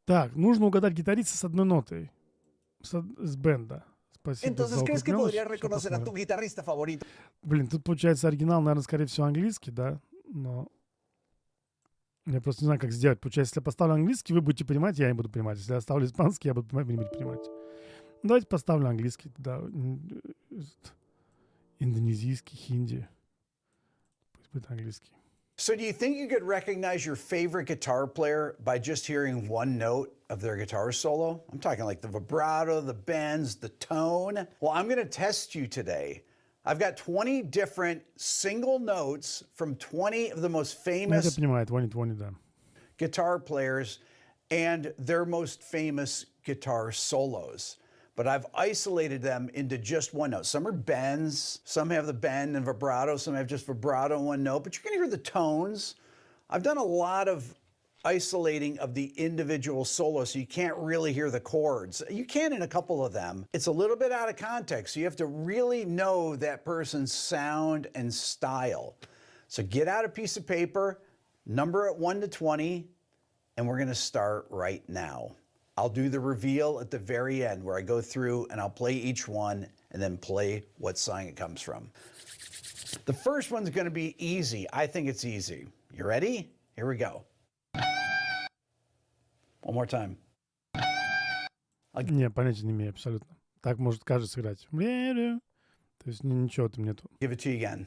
Так, нужно угадать гитариста с одной нотой. С бенда. Спасибо Entonces, за ¿crees que укрепленность. podrías reconocer a tu guitarrista favorito? Блин, тут получается оригинал, наверное, скорее всего английский, да? Но я просто не знаю, как сделать. Получается, если я поставлю английский, вы будете понимать, я не буду понимать. Если я оставлю испанский, я буду понимать, вы не будете понимать. Давайте поставлю английский, да. Индонезийский, хинди. Пусть будет английский. So do you think you could recognize your favorite guitar player by just hearing one note of their guitar solo? I'm talking like the vibrato, the bends, the tone. Well, I'm going to test you today. I've got 20 different single notes from 20 of the most famous Я понимаю, 2020, да. guitar players and their most famous guitar solos. But I've isolated them into just one note. Some are bends, some have the bend and vibrato, some have just vibrato and one note, but you're gonna hear the tones. I've done a lot of isolating of the individual solos, so you can't really hear the chords. You can in a couple of them. It's a little bit out of context, so you have to really know that person's sound and style. So get out a piece of paper, number it 1 to 20, and we're gonna start right now. I'll do the reveal at the very end where I go through and I'll play each one and then play what song it comes from. The first one's going to be easy. I think it's easy. You ready? Here we go. One more time. Не, понятия не имею абсолютно. Так может каждый сыграть. То есть ничего там нету. Give it to you again.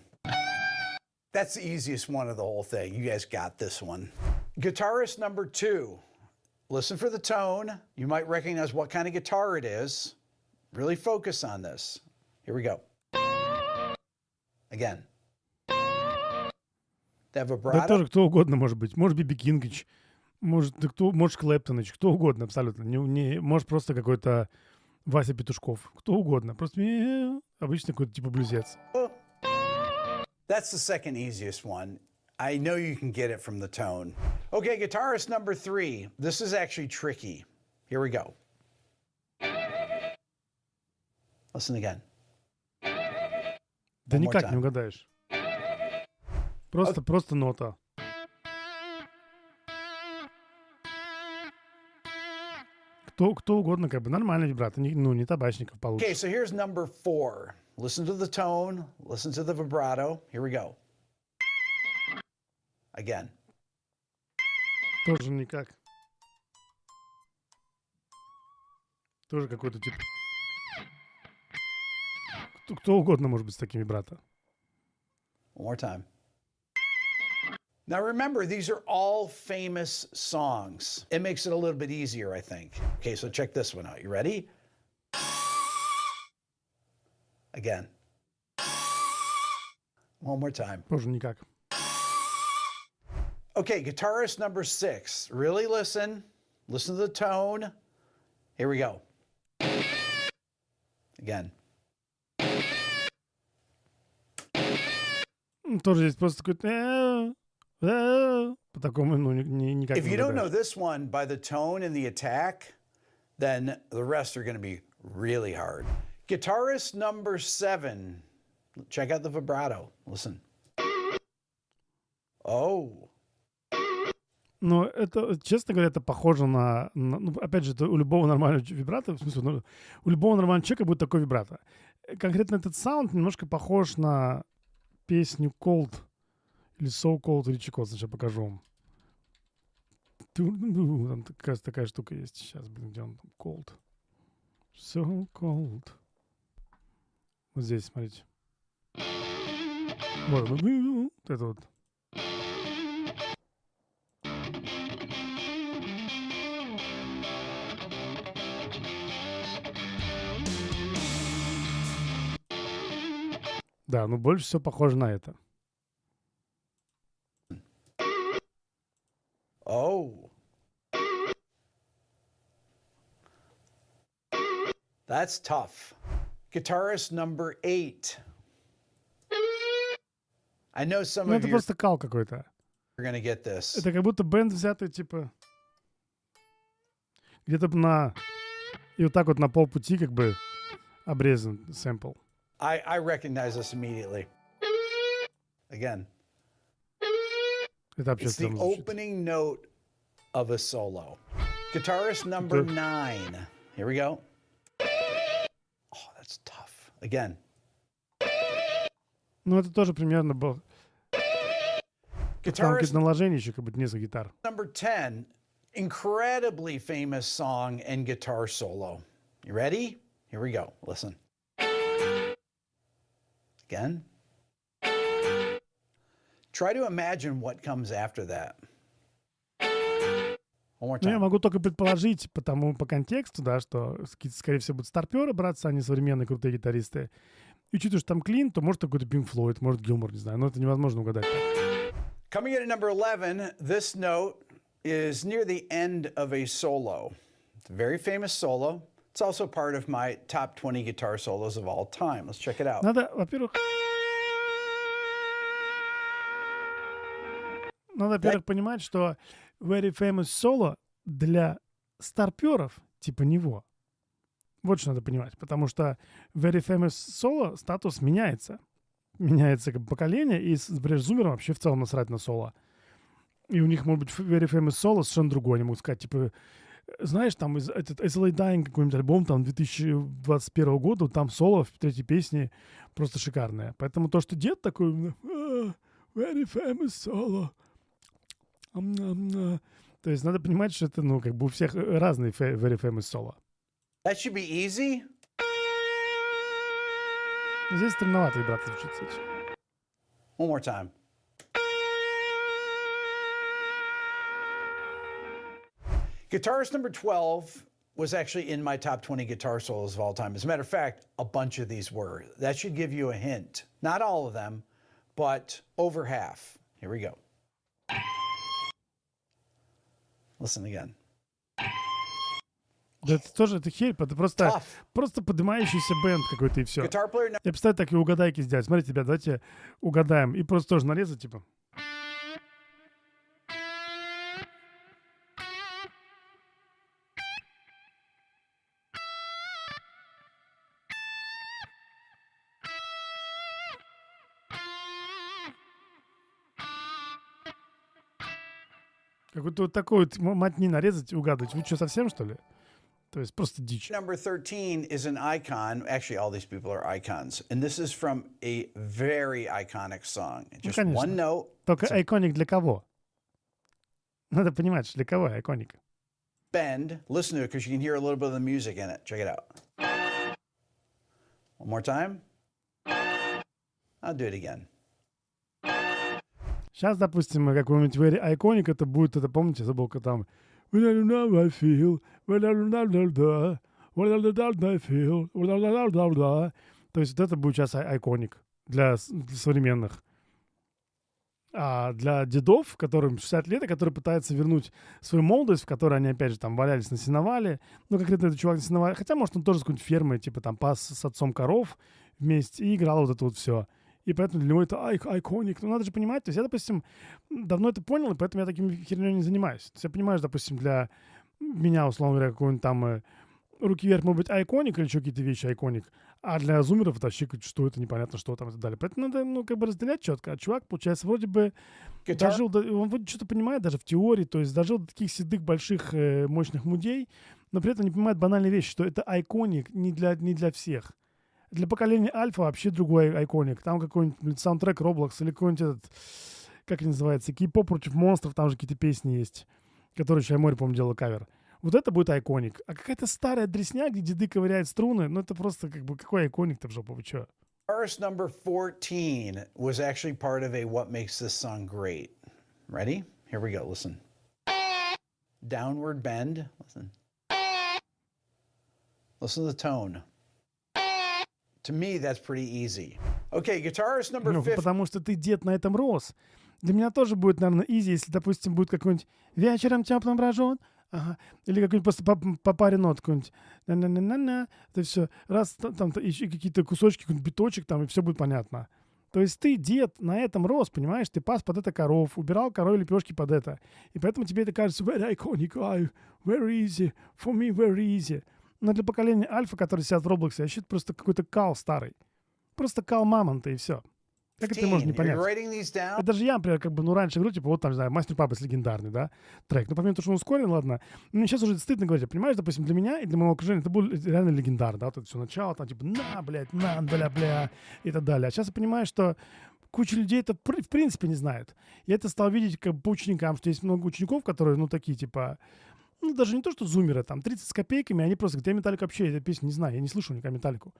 That's the easiest one of the whole thing. You guys got this one. Guitarist number 2. Listen for the tone. You might recognize what kind of guitar it is. Really focus on this. Here we go. Again. That vibrato. Да тоже кто угодно может быть. Может Биби Кингич, может Клэптоныч, кто угодно абсолютно. Может просто какой-то Вася Петушков. Кто угодно. Просто обычно какой-то типа блюзец. That's the second easiest one. I know you can get it from the tone. Okay, guitarist number 3. This is actually tricky. Here we go. Listen again. Да никак не угадаешь. Просто нота. Кто угодно, как бы нормальный вибрато, не табачников получше. Okay, so here's number 4. Listen to the tone, listen to the vibrato. Here we go. Again. Тоже никак. Тоже какой-то тип. Кто угодно может быть с таким вибрато. One more time. Now remember, these are all famous songs. It makes it a little bit easier, I think. Okay, so check this one out. You ready? Again. One more time. Тоже никак. Okay, guitarist number 6. Really listen. Listen to the tone. Here we go. Again. Тоже здесь просто какой-то... По такому, никак If не you don't know угадаешь. this one by the tone and the attack, then the rest are going to be really hard. Guitarist number 7. Check out the vibrato. Listen. Oh. Но это, честно говоря, это похоже на ну, опять же, это у любого нормального вибрато, в смысле, ну, у любого нормального человека будет такой вибрато. Конкретно этот саунд немножко похож на песню Cold или So Cold или Чикот. Сейчас покажу вам. Там такая штука есть сейчас, блин, где он там? Cold. So Cold. Вот здесь, смотрите. Вот это вот. Да, ну больше всего похоже на это. Oh. That's tough. Guitarist number 8. I know some Ну of это you просто кал какой-то. are going to get this. Это как будто бенд взятый, типа, где-то на... И вот так вот на полпути как бы обрезан сэмпл. I recognize this immediately. Again. Это вообще It's the стрёмно звучит. opening note of a solo. Guitarist number 9. Here we go. Oh, that's tough. Again. Ну, это тоже примерно был. Там какие-то Guitarist наложения еще, как бы несколько гитар. number 10. Incredibly famous song and guitar solo. You ready? Here we go. Listen. Again. Try to imagine what comes after that. One more Ну, я time. могу только предположить по контексту, да, что, скорее всего, будут старперы браться, они современные крутые гитаристы. И учитывая, что там клин, то может какой-то Pink Floyd, может Gilmour, не знаю. Но это невозможно угадать. Coming in at number 11, this note is near the end of a solo. It's a very famous solo. It's also part of my top 20 guitar solos of all time. Let's check it out. Надо, во-первых, понимать, что very famous solo для старперов типа него. Вот что надо понимать. Потому что very famous solo статус меняется. Меняется как бы поколение, и, например, зумерам вообще в целом насрать на соло. И у них может быть very famous solo совершенно другой. Они могут сказать, типа, знаешь, там этот SLA Dying какой-нибудь альбом там 2021 года, там соло в третьей песне просто шикарное. Поэтому то, что дед такой, very famous solo. То есть надо понимать, что это, ну, как бы у всех разные very famous solo. That should be easy. Здесь трудновато вибрато звучит, кстати. One more time. Guitarist number 12 was actually in my top 20 guitar solos of all time. As a matter of fact, a bunch of these were. That should give you a hint. Not all of them, but over half. Here we go. Listen again. Да это тоже, это херь, это просто поднимающийся бэнд какой-то и все. Guitar player Я представляю, так и угадайки сделать. Смотрите, ребят, давайте угадаем. И просто тоже нарезать, типа. Какой-то вот такой вот мотни нарезать и угадывать. Вы что, совсем, что ли? То есть просто дичь. number 13 is an icon. Actually, all these people are icons. And this is from a very iconic song. Just one note. Только iconic для кого? Надо понимать, что для кого iconic. Bend. Listen to it because you can hear a little bit of the music in it. Check it out. One more time. I'll do it again. Сейчас, допустим, какой-нибудь very iconic, это будет, это помните, забыл, как там When I know I feel, when I know I feel, то есть вот это будет сейчас iconic для современных. А для дедов, которым 60 лет, и которые пытаются вернуть свою молодость, в которой они, опять же, там валялись на сеновале, ну, конкретно этот чувак на сеновале, хотя, может, он тоже с какой-нибудь фермы, типа, там, пас с отцом коров вместе и играл вот это вот все. И поэтому для него это iconic. Ну, надо же понимать, то есть я, допустим, давно это понял, и поэтому я таким херней не занимаюсь. То есть я понимаю, что, допустим, для меня, условно говоря, какой-нибудь там руки вверх может быть iconic или еще какие-то вещи iconic, а для зумеров это вообще что это, непонятно, что там и так далее. Поэтому надо, ну, как бы разделять четко. А чувак, получается, вроде бы дожил, он вроде что-то понимает даже в теории, то есть дожил до таких седых, больших, мощных мудей, но при этом не понимает банальные вещи, что это iconic не для всех. Для поколения альфа вообще другой айконик. Там какой-нибудь саундтрек Roblox или какой-нибудь этот, как это называется, кей-поп против монстров, там же какие-то песни есть, которые еще Море, по-моему, делала кавер. Вот это будет айконик. А какая-то старая дресня, где деды ковыряют струны, ну это просто как бы, какой айконик-то в жопу, вы чё? Verse number 14 was actually part of a What Makes This Song Great. Ready? Here we go, listen. Downward bend, listen. Listen to the tone. To me, that's pretty easy. Okay, guitarist number 15. Потому что ты, дед, на этом рос. Для меня тоже будет, наверное, easy, если, допустим, будет какой-нибудь «Вечером теплым брожет», ага. Или какой-нибудь просто по паре нот какой-нибудь «на-на-на-на-на». Это все. Раз там еще какие-то кусочки, какой-нибудь биточек там, и все будет понятно. То есть ты, дед, на этом рос, понимаешь? Ты пас под это коров, убирал коровьи лепешки под это. И поэтому тебе это кажется very iconic, very easy, for me very easy. Но для поколения альфа, которые сидят в Роблоксе, я считаю, просто какой-то кал старый. Просто кал мамонта, и все. Как это можно не понять? You're writing these down? Это же я, например, как бы, ну, раньше говорю, типа, вот там, не знаю, «Мастер Папас» легендарный, да, трек. Ну, помимо того, что он ускорен, ладно, мне сейчас уже стыдно говорить. Понимаешь, допустим, для меня и для моего окружения это был реально легендар, да, вот это все начало, там, типа, на, блядь, на, бля, и так далее. А сейчас я понимаю, что куча людей это в принципе не знает. Я это стал видеть как бы по ученикам, что есть много учеников, которые, ну, такие, типа, ну, даже не то, что зумеры, там, 30 с копейками, они просто говорят, я Металлику вообще эту песню не знаю, я не слышу никогда Металлику.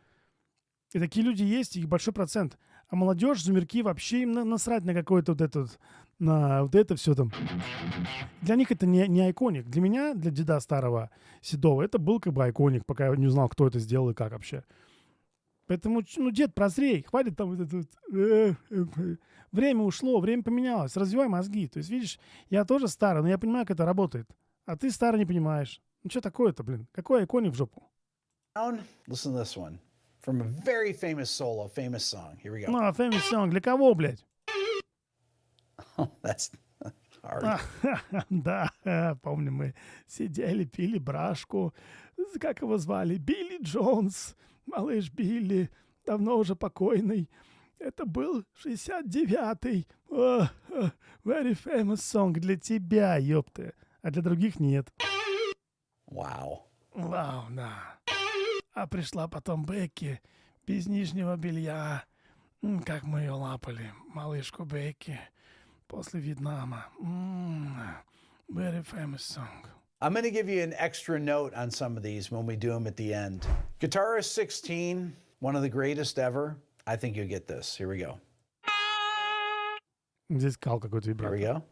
И такие люди есть, их большой процент. А молодежь, зумерки, вообще им насрать на какое-то вот это, на вот это все там. Для них это не айконик. Для меня, для деда старого, седого, это был как бы айконик, пока я не узнал, кто это сделал и как вообще. Поэтому, ну, дед, прозрей, хватит там вот это вот. Время ушло, время поменялось, развивай мозги. То есть, видишь, я тоже старый, но я понимаю, как это работает. А ты старый не понимаешь. Ну, что такое-то, блин? Какой айконик в жопу? Listen to this one. From a very famous solo, famous song. Here we go. Ну, famous song. Для кого, блядь? Oh, that's hard. Да, помню, мы сидели, пили брашку. Как его звали? Билли Джонс. Малыш Билли, давно уже покойный. Это был 69-й. Very famous song для тебя, ёпты. А для других нет. Wow. Вау, да. А пришла потом Бекки, без нижнего белья. Как мы ее лапали, малышку Бекки, после Вьетнама. Very famous song. I'm going to give you an extra note on some of these when we do them at the end. Guitarist 16, one of the greatest ever. I think you'll get this. Here we go. Здесь кал какой-то Here we вибрато. go.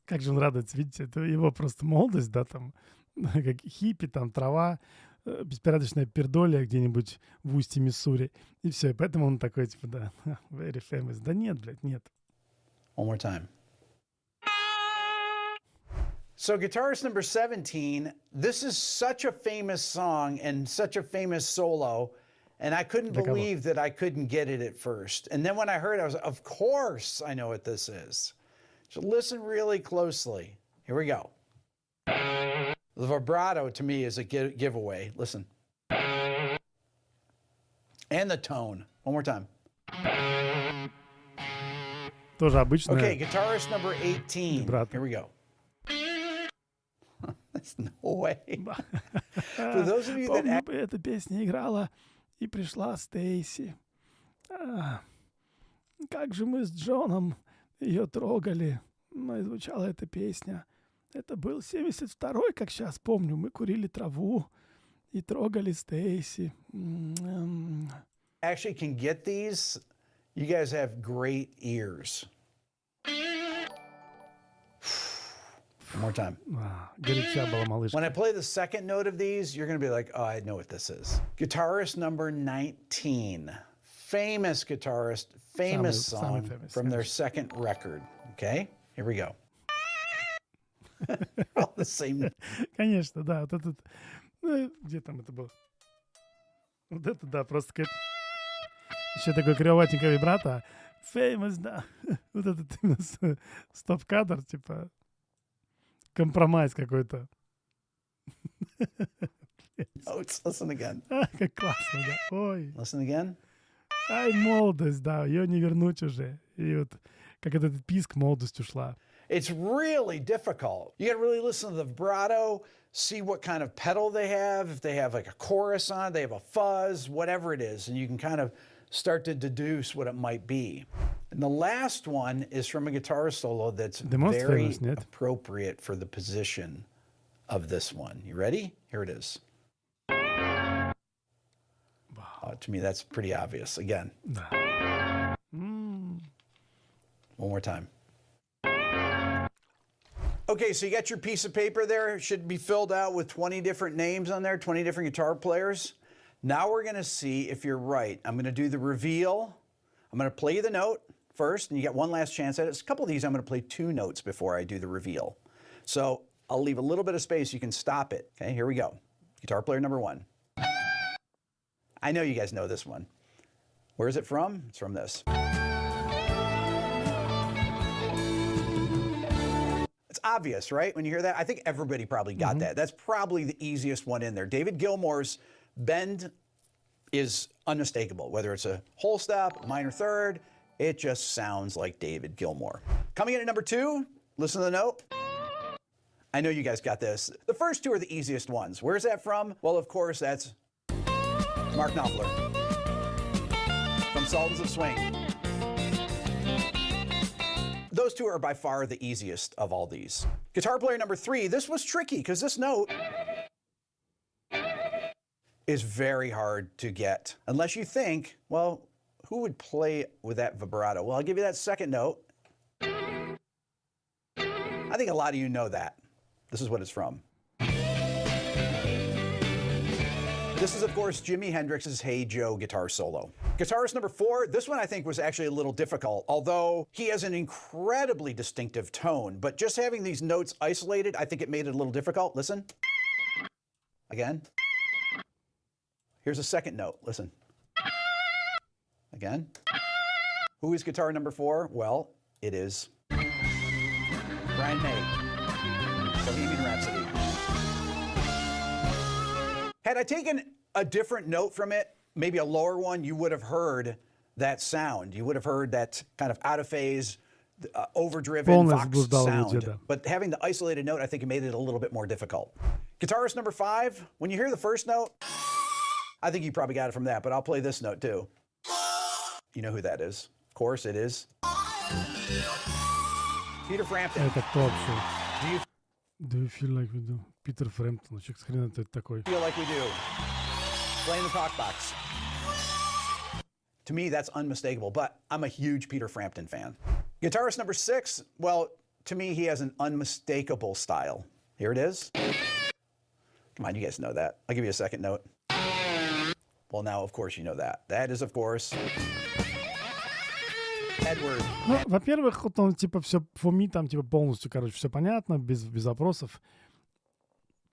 Как же он радуется, видите, это его просто молодость, да, там, как хиппи, там, трава, беспорядочная пердолия где-нибудь в устье Миссури, и все, и поэтому он такой, типа, да, very famous. Да нет, блядь, нет. One more time. So, Guitarist number 17, this is such a famous song and such a famous solo, and I couldn't believe that I couldn't get it at first. And then when I heard it, I was like, of course I know what this is. So listen really closely. Here we go. The vibrato to me is a giveaway. Listen. And the tone. One more time. Тоже обычно. Okay, Guitarist number 18. Vibrato. Here we go. There's no way. For those of you that... Помню, эта песня играла, и пришла Стейси. Как же мы с Джоном ее трогали. Ну, и звучала эта песня. Это был 72-й, как сейчас помню. Мы курили траву и трогали Стейси. Actually can get these, you guys have great ears. One more time. Горяча была малышка. When I play the second note of these, you're going to be like, oh, I know what this is. Guitarist number 19. Famous guitarist, famous song from their second record. Okay, here we go. All the same. Конечно, да. Вот этот... Где там это было? Вот это, да, просто как... Еще такой кривоватенький вибрато. Famous, да. Вот этот именно стоп-кадр, типа... Компромисс какой-то. Notes. Listen again. Как классно, да. Ой. Listen again. Ай, молодость, да. Ее не вернуть уже. И вот как этот писк, молодость ушла. It's really difficult. You got to really listen to the vibrato, see what kind of pedal they have. If they have like a chorus on, they have a fuzz, whatever it is, and you can kind of start to deduce what it might be. And the last one is from a guitar solo that's very appropriate for the position of this one. You ready? Here it is. To me, that's pretty obvious. Again. One more time. Okay, so you got your piece of paper there. It should be filled out with 20 different names on there, 20 different guitar players. Now we're going to see if you're right. I'm going to do the reveal. I'm going to play you the note first, and you get one last chance at it. A couple of these, I'm going to play two notes before I do the reveal. So I'll leave a little bit of space. You can stop it. Okay, here we go. Guitar player number 1. I know you guys know this one. Where is it from? It's from this. It's obvious, right? When you hear that, I think everybody probably got that. That's probably the easiest one in there. David Gilmour's Bend is unmistakable. Whether it's a whole step, minor third, it just sounds like David Gilmour. Coming in at number 2, listen to the note. I know you guys got this. The first 2 are the easiest ones. Where's that from? Well, of course, that's Mark Knopfler from Sultans of Swing. Those 2 are by far the easiest of all these. Guitar player number 3, this was tricky because this note is very hard to get. Unless you think, well, who would play with that vibrato? Well, I'll give you that second note. I think a lot of you know that. This is what it's from. This is, of course, Jimi Hendrix's Hey Joe guitar solo. Guitarist number 4, this one I think was actually a little difficult, although he has an incredibly distinctive tone, but just having these notes isolated, I think it made it a little difficult. Listen. Again. Here's a second note. Listen. Again. Who is guitar number 4? Well, it is Brian May, Bohemian Rhapsody. Had I taken a different note from it, maybe a lower one, you would have heard that sound. You would have heard that kind of out of phase, overdriven Vox sound. But having the isolated note, I think it made it a little bit more difficult. Guitarist number 5, when you hear the first note, I think you probably got it from that, but I'll play this note too. You know who that is. Of course, it is Peter Frampton. Do you feel like we do? Peter Frampton. Хрен это такой. Feel like we do. Playing the talk box. To me, that's unmistakable, but I'm a huge Peter Frampton fan. Guitarist number 6, well, to me, he has an unmistakable style. Here it is. Come on, you guys know that. I'll give you a second note. Well, now, of course, you know that. That is, of course, Edward. Ну, во-первых, вот он типа все фоми там типа полностью, короче, все понятно, без вопросов.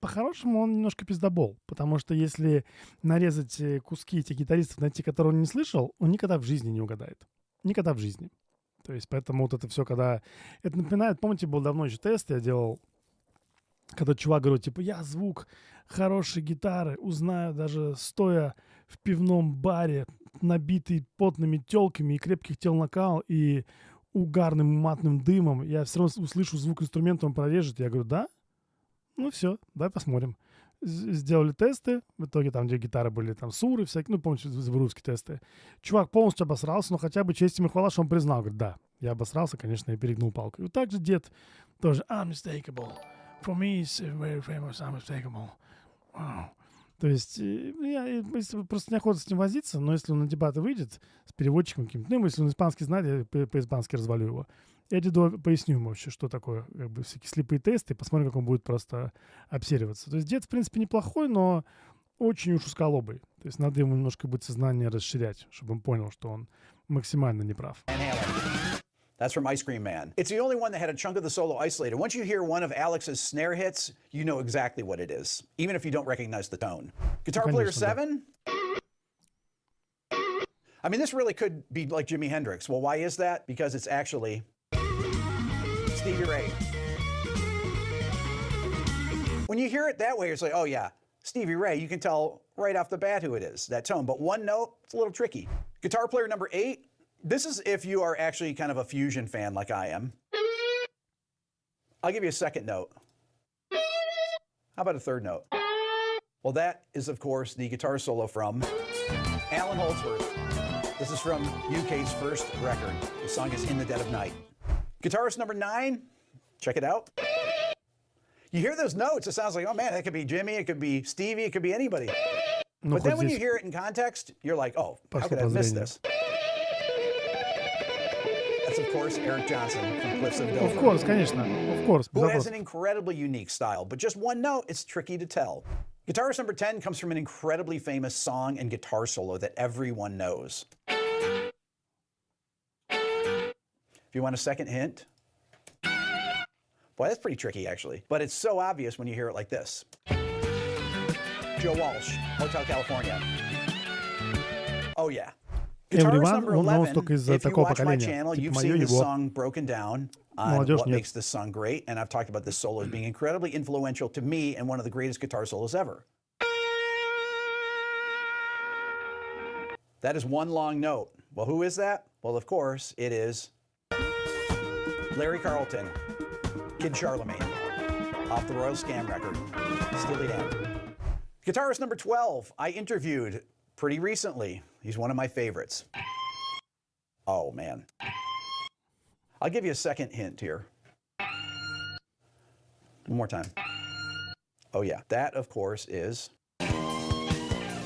По-хорошему он немножко пиздобол, потому что если нарезать куски этих гитаристов, найти, которые он не слышал, он никогда в жизни не угадает. Никогда в жизни. То есть поэтому вот это все, когда... Это напоминает, помните, был давно еще тест, я делал, когда чувак говорил, типа, я звук хорошей гитары узнаю даже стоя в пивном баре, набитый потными телками и крепких тел накал, и угарным матным дымом. Я все равно услышу звук инструмента, он прорежет. Я говорю, да? Ну все, давай посмотрим. Сделали тесты, в итоге там, где гитары были, там суры всякие, ну, помните, русские тесты. Чувак полностью обосрался, но хотя бы честь ему и хвала, что он признал. Говорит, да, я обосрался, конечно, я перегнул палку. И также дед тоже unmistakable. For me, it's very famous, unmistakable. Wow. То есть, если просто неохота с ним возиться, но если он на дебаты выйдет с переводчиком каким-то, ну, если он испанский знает, я по-испански развалю его. Я деду поясню ему вообще, что такое как бы всякие слепые тесты, и посмотрим, как он будет просто обсериваться. То есть дед, в принципе, неплохой, но очень уж узколобый. То есть надо ему немножко быть сознание расширять, чтобы он понял, что он максимально неправ. That's from Ice Cream Man. It's the only one that had a chunk of the solo isolated. Once you hear one of Alex's snare hits, you know exactly what it is, even if you don't recognize the tone. Guitar player 7? I mean, this really could be like Jimi Hendrix. Well, why is that? Because it's actually Stevie Ray. When you hear it that way, it's like, oh yeah, Stevie Ray, you can tell right off the bat who it is, that tone. But one note, it's a little tricky. Guitar player number 8? This is if you are actually kind of a fusion fan like I am. I'll give you a second note. How about a third note? Well, that is, of course, the guitar solo from Alan Holdsworth. This is from UK's first record. The song is In the Dead of Night. Guitarist number 9, check it out. You hear those notes, it sounds like, oh man, that could be Jimmy, it could be Stevie, it could be anybody. But then when you hear it in context, you're like, oh, how could I have missed this? That's, of course, Eric Johnson from Cliffs of Dover. Of course, конечно. Of course. Who has an incredibly unique style, but just one note, it's tricky to tell. Guitarist number 10 comes from an incredibly famous song and guitar solo that everyone knows. If you want a second hint. Boy, that's pretty tricky, actually. But it's so obvious when you hear it like this. Joe Walsh, Hotel California. Oh, yeah. Guitarist number 11, if you watch my channel, you've seen this song broken down on what makes this song great, and I've talked about this solo as being incredibly influential to me and one of the greatest guitar solos ever. That is one long note. Well, who is that? Well, of course, it is Larry Carlton, Kid Charlemagne, off the Royal Scam record, Steely Dan. Guitarist number 12, I interviewed pretty recently. He's one of my favorites. Oh, man. I'll give you a second hint here. One more time. Oh, yeah. That, of course, is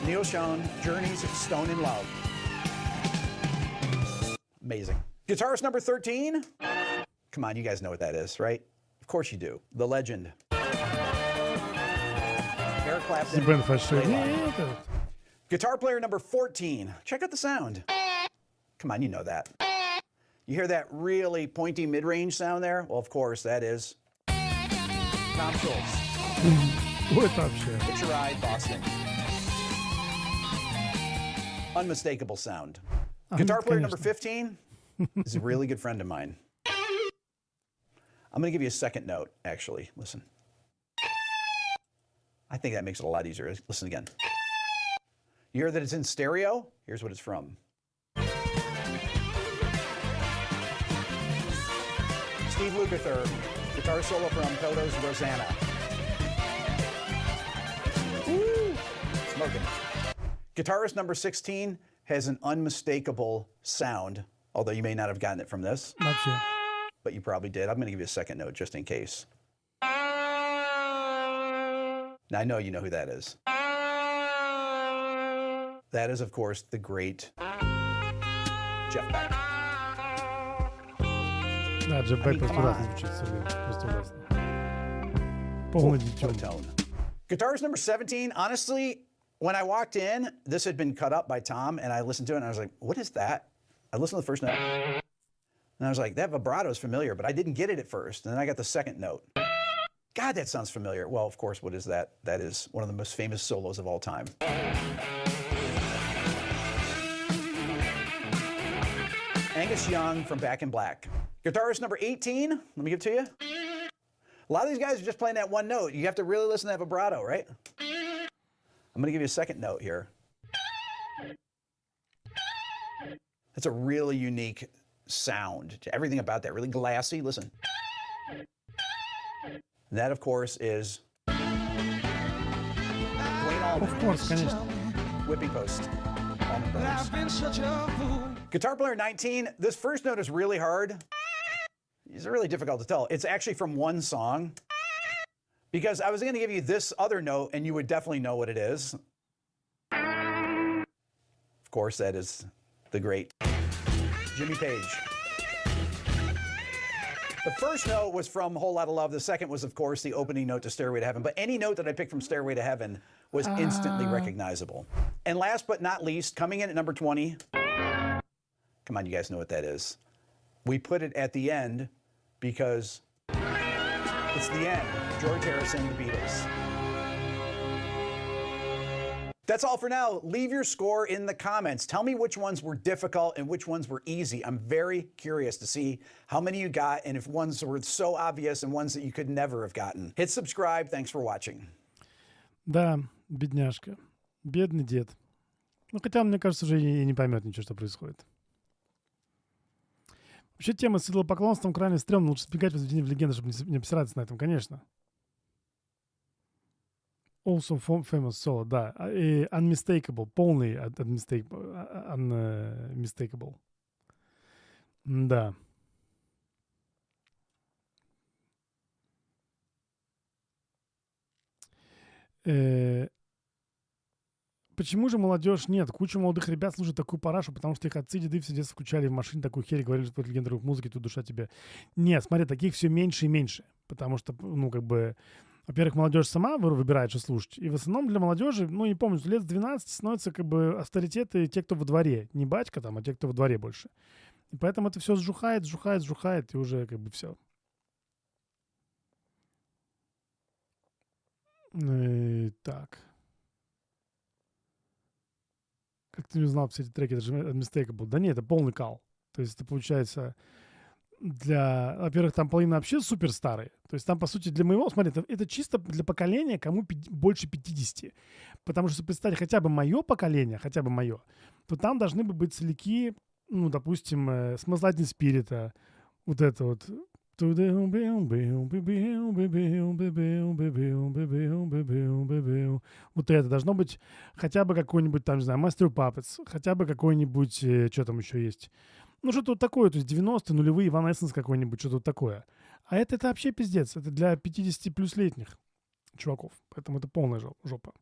Neil Schon, Journey's Stone in Love. Amazing. Guitarist number 13. Come on, you guys know what that is, right? Of course you do. The legend. Eric Clapton. Guitar player number 14. Check out the sound. Come on, you know that. You hear that really pointy mid-range sound there? Well, of course, that is Tom Schultz. Picture Ride, Boston. Unmistakable sound. Guitar player number 15 is a really good friend of mine. I'm going to give you a second note, actually. Listen. I think that makes it a lot easier. Listen again. You hear that it's in stereo? Here's what it's from. Steve Lukather, guitar solo from Toto's Rosanna. Woo! Smoking. Guitarist number 16 has an unmistakable sound, although you may not have gotten it from this. Not yet. But you probably did. I'm going to give you a second note just in case. Now, I know you know who that is. That is, of course, the great Jeff Beck. Да, Jeff Beck просто ужасно звучит, просто ужасно. Полный дичь. Tone. Guitarist number 17, honestly, when I walked in, this had been cut up by Tom, and I listened to it, and I was like, what is that? I listened to the first note, and I was like, that vibrato is familiar, but I didn't get it at first. And then I got the second note. God, that sounds familiar. Well, of course, what is that? That is one of the most famous solos of all time. Angus Young from Back in Black. Guitarist number 18, let me give it to you. A lot of these guys are just playing that one note. You have to really listen to that vibrato, right? I'm going to give you a second note here. That's a really unique sound. Everything about that, really glassy. Listen. And that, of course, is Dwayne Allman. Of course, конечно. Whipping Post. Allman Brothers. Guitar player 19. This first note is really hard. It's really difficult to tell. It's actually from one song. Because I was going to give you this other note, and you would definitely know what it is. Of course, that is the great Jimmy Page. The first note was from Whole Lotta Love. The second was, of course, the opening note to Stairway to Heaven. But any note that I picked from Stairway to Heaven was instantly recognizable. And last but not least, coming in at number 20. Come on, you guys know what that is. We put it at the end because it's the end. George Harrison, The Beatles. That's all for now. Leave your score in the comments. Tell me which ones were difficult and which ones were easy. I'm very curious to see how many you got and if ones were so obvious and ones that you could never have gotten. Hit subscribe. Thanks for watching. Да, бедняжка. Бедный дед. Ну, хотя, мне кажется, уже и не поймет ничего, что происходит. Вообще, тема с идолопоклонством крайне стрёмно. Лучше сбегать в легенды, чтобы не обсираться на этом, конечно. Also famous solo, да. И unmistakable, полный unmistakable. Да. Почему же молодежь нет? Куча молодых ребят слушают такую парашу, потому что их отцы и деды все детство включали в машине такую херь, говорили, что это легендарных музыки, тут душа тебе. Нет, смотри, таких все меньше и меньше. Потому что, ну, как бы, во-первых, молодежь сама выбирает, что слушать. И в основном для молодежи, ну, не помню, лет с 12 становятся как бы авторитеты те, кто во дворе. Не батька там, а те, кто во дворе больше. И поэтому это все сжухает, и уже как бы все. Так. Как ты не узнал все эти треки? Это же Unmistakable. Да нет, это полный кал. То есть это получается для... Во-первых, там половина вообще супер старые. То есть там, по сути, для моего... Смотри, это чисто для поколения, кому больше 50. Потому что, если представить хотя бы мое поколение, то там должны бы быть соляки, ну, допустим, Смазлатин Спирита, вот это вот. Вот это должно быть хотя бы какой-нибудь там, не знаю, Master of Puppets, хотя бы какой-нибудь, что там еще есть. Ну, что-то вот такое, то есть 90-е, нулевые, Evanescence какой-нибудь, что-то вот такое. А это вообще пиздец, это для 50 плюс летних чуваков, поэтому это полная жопа.